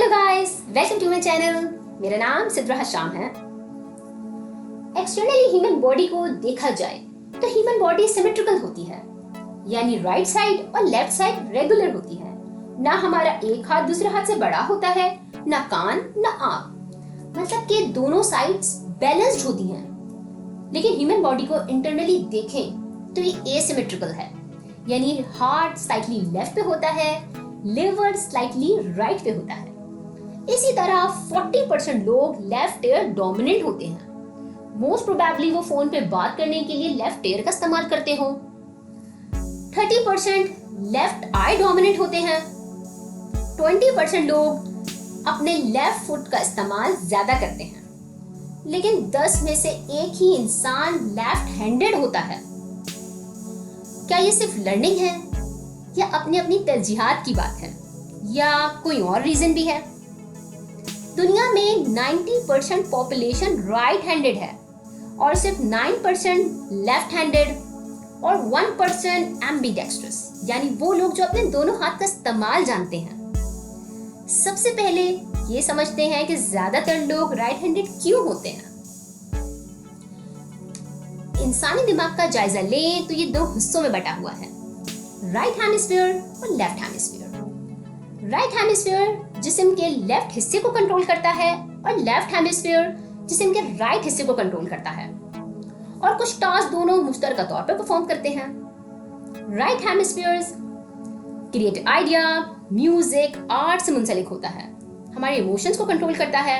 Hello guys, welcome to my channel. मेरा नाम सिद्रा हशाम है। एक्सटर्नली ह्यूमन बॉडी को देखा जाए तो ह्यूमन बॉडी सिमेट्रिकल होती है, यानी राइट साइड और लेफ्ट साइड रेगुलर होती है। ना हमारा एक हाथ दूसरे हाथ से बड़ा होता है, ना कान ना आंख, मतलब कि दोनों साइड्स बैलेंस्ड होती हैं। लेकिन ह्यूमन बॉडी को इंटरनली देखें तो ये एसिमेट्रिकल है, यानी हार्ट स्लाइटली लेफ्ट पे होता है, लिवर स्लाइटली राइट पे होता है। इसी तरह 40% लोग लेफ्ट ईयर डोमिनेंट होते हैं। मोस्ट प्रोबेबली वो फोन पे बात करने के लिए लेफ्ट ईयर का इस्तेमाल करते हो। 30% लेफ्ट आई डोमिनेंट होते हैं। 20% लोग अपने लेफ्ट फुट का इस्तेमाल ज्यादा करते हैं। लेकिन 10 में से एक ही इंसान लेफ्ट हैंडेड होता है। क्या ये सिर्फ लर्निंग है या अपनी अपनी तरजीहात की बात है, या कोई और रीजन भी है? दुनिया में 90% पॉपुलेशन राइट हैंडेड है और सिर्फ 9% लेफ्ट हैंडेड और 1% एम्बीडेक्स्ट्रस, यानी वो लोग जो अपने दोनों हाथ का इस्तेमाल जानते हैं। सबसे पहले ये समझते हैं कि ज्यादातर लोग राइट हैंडेड क्यों होते हैं। इंसानी दिमाग का जायजा लें तो ये दो हिस्सों में बटा हुआ है, राइट हेमिस्फीयर और लेफ्ट हेमिस्फीयर। राइट हेमिस्फीयर जिस्म के लेफ्ट हिस्से को कंट्रोल करता है और लेफ्ट हेमिस्फीयर जिस्म के राइट हिस्से को कंट्रोल करता है, और कुछ टास्क दोनों मुश्तरका तौर पर परफॉर्म करते हैं। Right hemisphere creative idea, music, art से मुंसलिक होता है, हमारे इमोशंस को कंट्रोल करता है,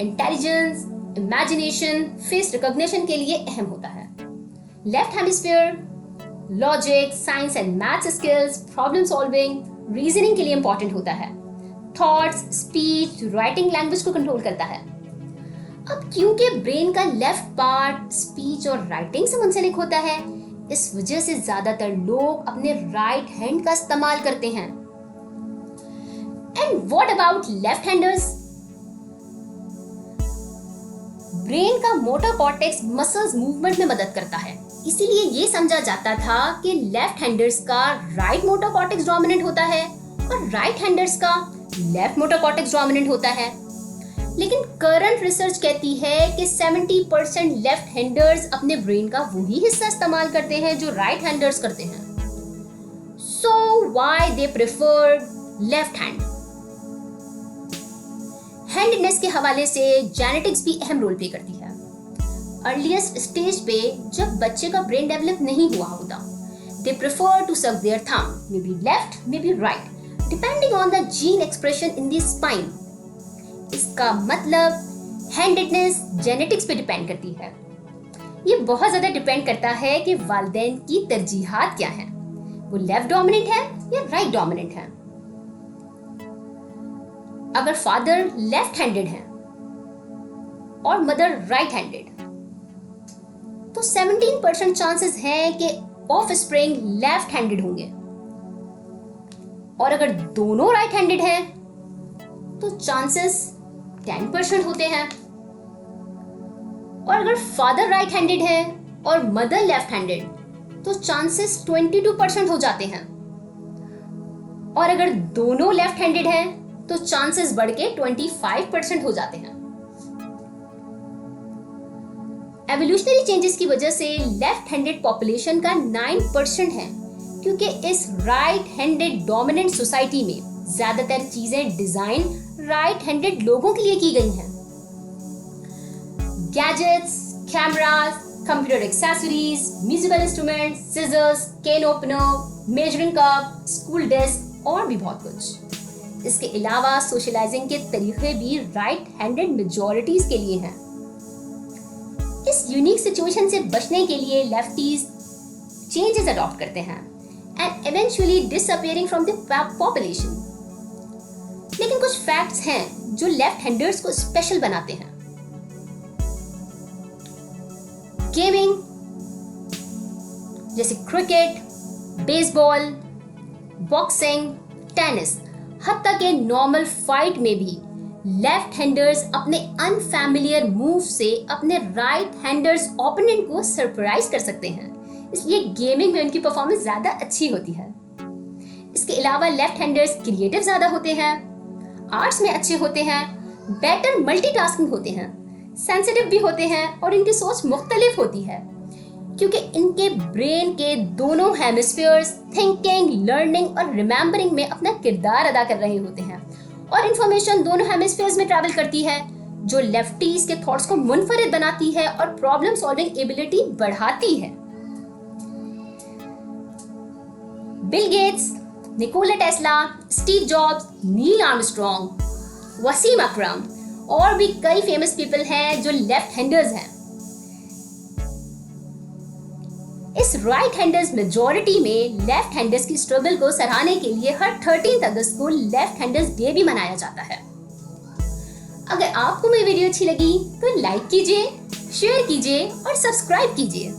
इंटेलिजेंस, इमेजिनेशन, फेस रिकॉग्निशन के लिए अहम होता है। Left hemisphere logic, science and maths skills, problem solving, reasoning के लिए इंपॉर्टेंट होता है। थॉट्स, स्पीच, राइटिंग, लैंग्वेज को कंट्रोल करता है। अब क्योंकि ब्रेन का लेफ्ट पार्ट स्पीच और राइटिंग से मुंसलिक होता है, इस वजह से ज्यादातर लोग अपने राइट हैंड का इस्तेमाल करते हैं। And what about left handers? Brain का मोटर कॉर्टेक्स मसल्स मूवमेंट में मदद करता है, इसीलिए ये समझा जाता था कि लेफ्ट हैंडर्स का राइट मोटर कॉर्टेक्स डोमिनेंट होता है और राइट हैंडर्स का लेफ्ट मोटर कॉर्टेक्स डोमिनेंट होता है। लेकिन करंट रिसर्च कहती है कि 70% लेफ्ट हैंडर्स अपने ब्रेन का वही हिस्सा इस्तेमाल करते हैं जो राइट हैंडर्स करते हैं। So why they prefer left hand? Handedness के हवाले से जेनेटिक्स भी अहम रोल प्ले करती है। अर्लीस्ट स्टेज पे जब बच्चे का ब्रेन डेवलप नहीं हुआ होता, they prefer to suck their thumb, may be left may be right, depending on the gene expression in the spine. इसका मतलब हैंडेडनेस जेनेटिक्स पे डिपेंड करती है। ये बहुत ज्यादा डिपेंड करता है कि वालिदैन की तरजीहात क्या है, वो लेफ्ट डोमिनेंट है या राइट डोमिनेंट है। अगर फादर लेफ्ट हैंडेड है और मदर राइट हैंडेड, तो 17% चांसेस हैं कि ऑफस्प्रिंग लेफ्ट हैंडेड होंगे। और अगर दोनों राइट हैंडेड हैं तो चांसेस 10% होते हैं। और अगर फादर राइट हैंडेड है और मदर लेफ्ट हैंडेड, तो चांसेस 22% हो जाते हैं। और अगर दोनों लेफ्ट हैंडेड हैं तो चांसेस बढ़ के 25% हो जाते हैं। एवोल्यूशनरी चेंजेस की वजह से लेफ्ट हैंडेड पॉपुलेशन का 9% है, क्योंकि इस राइट हैंडेड डोमिनेंट सोसाइटी में ज्यादातर चीजें डिजाइन राइट हैंडेड लोगों के लिए की गई हैं। Gadgets, cameras, computer accessories, musical instruments, scissors, can opener, measuring cup, school desk और भी बहुत कुछ। इसके अलावा सोशलाइजिंग के तरीके भी राइट हैंडेड मेजॉरिटीज के लिए हैं। इस यूनिक सिचुएशन से बचने के लिए लेफ्टीज चेंजेस अडॉप्ट करते हैं and eventually disappearing from the population. लेकिन कुछ फैक्ट्स हैं जो लेफ्ट हैंडर्स को स्पेशल बनाते हैं। गेमिंग जैसे क्रिकेट, बेसबॉल, बॉक्सिंग, टेनिस, हत्ता के नॉर्मल फाइट में भी लेफ्ट हैंडर्स अपने अनफैमिलियर मूव से अपने राइट हैंडर्स ओपोनेंट को सरप्राइज कर सकते हैं, इसलिए गेमिंग में उनकी परफॉर्मेंस ज्यादा अच्छी होती है। इसके अलावा लेफ्ट हैंडर्स क्रिएटिव ज्यादा होते हैं, आर्ट्स में अच्छे होते हैं, बेटर मल्टीटास्किंग होते हैं, सेंसिटिव भी होते हैं और इनकी सोच मुख्तलिफ होती है क्योंकि इनके ब्रेन के दोनों हेमिस्फीयर्स थिंकिंग, लर्निंग और रिमेम्बरिंग में अपना किरदार अदा कर रहे होते हैं और इंफॉर्मेशन दोनों हेमिस्फीयर्स में ट्रैवल करती है, जो लेफ्टीज के थॉट्स को मुनफरिद बनाती है और प्रॉब्लम सॉल्विंग एबिलिटी बढ़ाती है। Bill Gates, Nikola Tesla, Steve Jobs, Neil Armstrong, Wasim Akram और भी कई फेमस पीपल हैं जो लेफ्ट हैंडर्स हैं। इस राइट हैंडर्स मेजॉरिटी में लेफ्ट हैंडर्स की स्ट्रगल को सराहने के लिए हर 13 अगस्त को लेफ्ट हैंडर्स डे भी मनाया जाता है। अगर आपको मेरी वीडियो अच्छी लगी तो लाइक कीजिए, शेयर कीजिए और सब्सक्राइब कीजिए।